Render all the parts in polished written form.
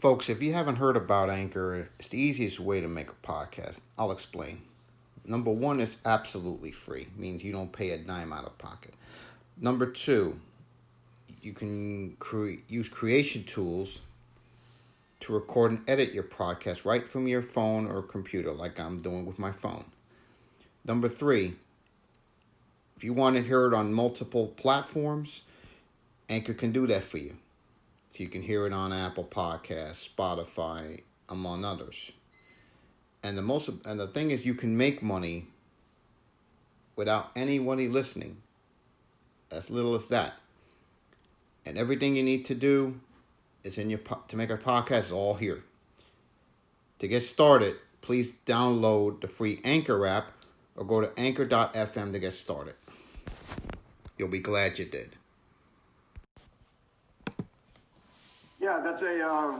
Folks, if you haven't heard about Anchor, it's the easiest way to make a podcast. I'll explain. Number one, it's absolutely free. Means you don't pay a dime out of pocket. Number two, you can use creation tools to record and edit your podcast right from your phone or computer, like I'm doing with my phone. Number three, if you want to hear it on multiple platforms, Anchor can do that for you. So you can hear it on Apple Podcasts, Spotify, among others. And the thing is, you can make money without anybody listening. As little as that. And everything you need to do is to make a podcast is all here. To get started, please download the free Anchor app or go to anchor.fm to get started. You'll be glad you did. Yeah, that's a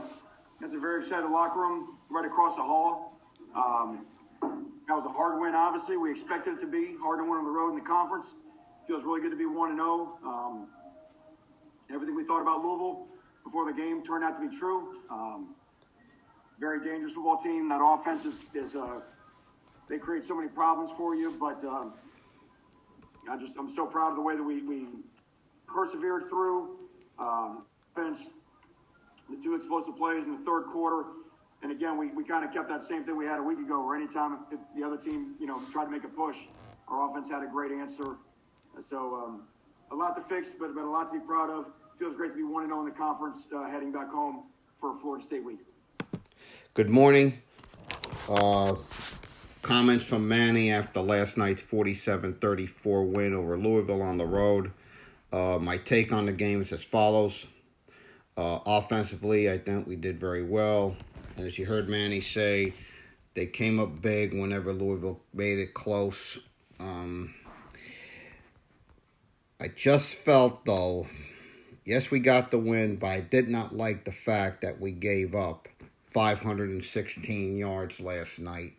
very excited locker room right across the hall. That was a hard win, obviously. We expected it to be hard to win on the road in the conference. Feels really good to be 1-0. Everything we thought about Louisville before the game turned out to be true. Very dangerous football team. That offense is they create so many problems for you. But I'm so proud of the way that we persevered through. Offense, the two explosive plays in the third quarter. And again, we kind of kept that same thing we had a week ago, where anytime the other team, tried to make a push, our offense had a great answer. So a lot to fix, but a lot to be proud of. Feels great to be 1-0 in the conference, heading back home for Florida State week. Good morning. Comments from Manny after last night's 47-34 win over Louisville on the road. My take on the game is as follows. Offensively, I think we did very well. And as you heard Manny say, they came up big whenever Louisville made it close. I just felt, though, yes, we got the win, but I did not like the fact that we gave up 516 yards last night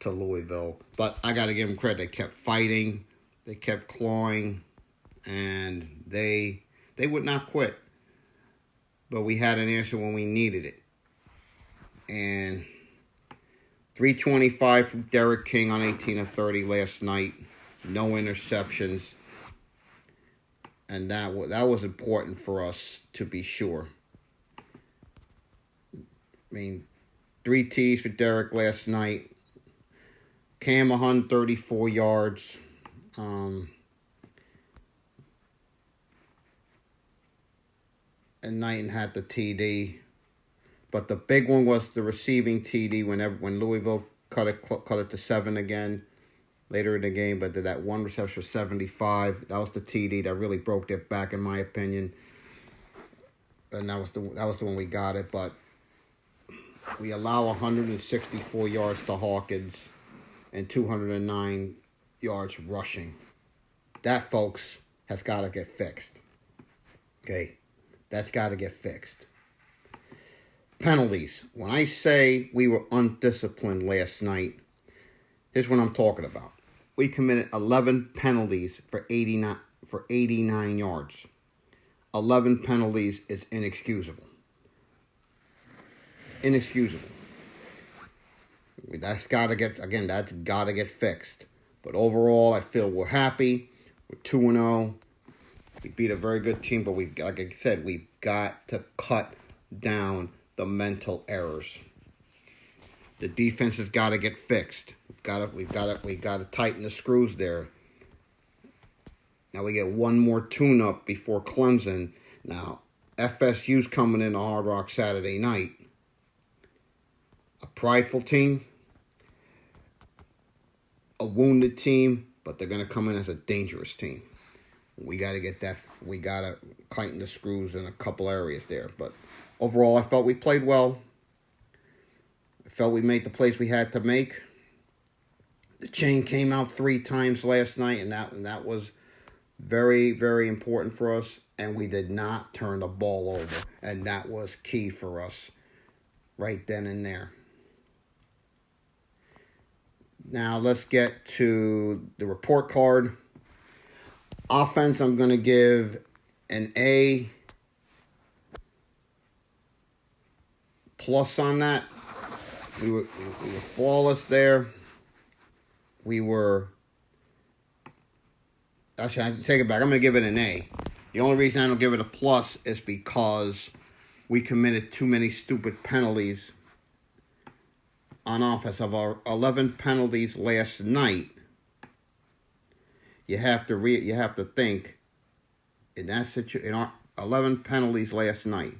to Louisville. But I got to give them credit. They kept fighting. They kept clawing. And they would not quit. But we had an answer when we needed it. And 325 from Derek King on 18 of 30 last night. No interceptions. And that was important for us to be sure. I mean, 3 T's for Derek last night. Cam 134 yards. And Knighton had the TD. But the big one was the receiving TD when Louisville cut it to 7 again later in the game. But did that one reception for 75. That was the TD that really broke their back, in my opinion. And that was the one we got it. But we allow 164 yards to Hawkins and 209 yards rushing. That, folks, has got to get fixed. Okay? That's got to get fixed. Penalties. When I say we were undisciplined last night, here's what I'm talking about. We committed 11 penalties for 89 yards. 11 penalties is inexcusable. Inexcusable. That's got to get fixed. But overall, I feel we're happy. We're 2-0. We beat a very good team, but like I said, we've got to cut down the mental errors. The defense has got to get fixed. We've got to tighten the screws there. Now we get one more tune-up before Clemson. Now FSU's coming in to Hard Rock Saturday night. A prideful team, a wounded team, but they're going to come in as a dangerous team. We got to tighten the screws in a couple areas there. But overall, I felt we played well. I felt we made the plays we had to make. The chain came out 3 times last night, and that was very, very important for us. And we did not turn the ball over, and that was key for us right then and there. Now let's get to the report card. Offense, I'm going to give an A plus on that. We were flawless there. We were... Actually, I take it back. I'm going to give it an A. The only reason I don't give it a plus is because we committed too many stupid penalties on offense. Of our 11 penalties last night, you have to think in that situation. In our 11 penalties last night,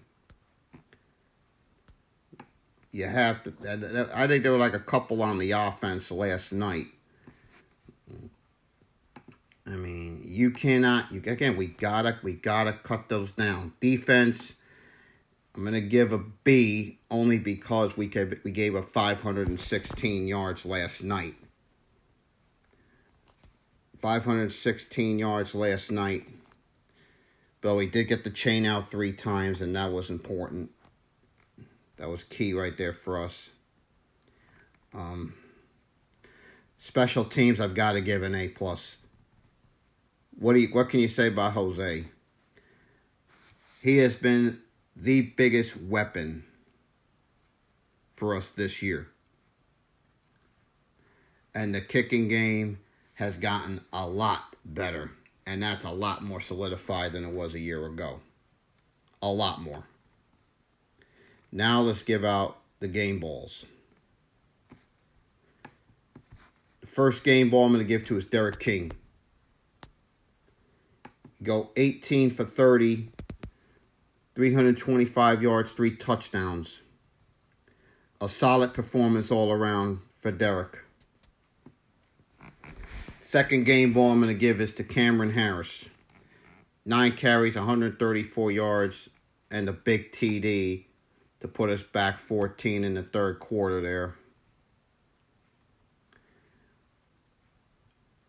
you have to. I think there were like a couple on the offense last night. I mean, you cannot. We gotta cut those down. Defense, I'm gonna give a B only because we gave up 516 yards last night. 516 yards last night. But we did get the chain out 3 times, and that was important. That was key right there for us. Special teams, I've got to give an A+. What can you say about Jose? He has been the biggest weapon for us this year. And the kicking game has gotten a lot better. And that's a lot more solidified than it was a year ago. A lot more. Now let's give out the game balls. The first game ball I'm going to give to is Derek King. Go 18 for 30, 325 yards, 3 touchdowns. A solid performance all around for Derek. Second game ball I'm going to give is to Cameron Harris. 9 carries, 134 yards, and a big TD to put us back 14 in the third quarter there.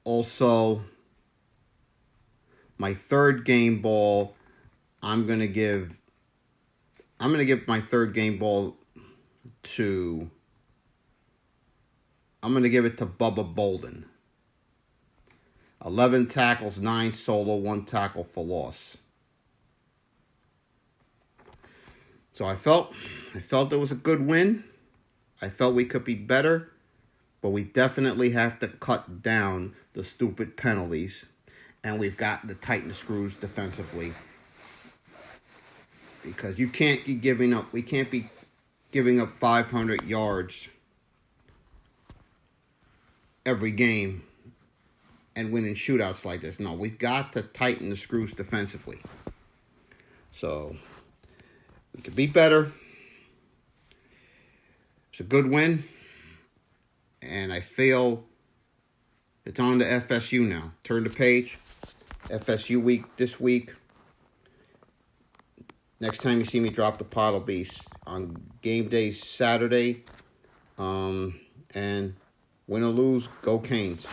Also, my third game ball, I'm going to give my third game ball to, I'm going to give it to Bubba Bolden. 11 tackles, 9 solo, 1 tackle for loss. So I felt it was a good win. I felt we could be better, but we definitely have to cut down the stupid penalties, and we've got to tighten the screws defensively, because you can't be giving up. We can't be giving up 500 yards every game and winning shootouts like this. No, we've got to tighten the screws defensively. So we could be better. It's a good win. And I feel it's on to FSU now. Turn the page. FSU week this week. Next time you see me drop the pot will be on game day Saturday. And win or lose, go Canes.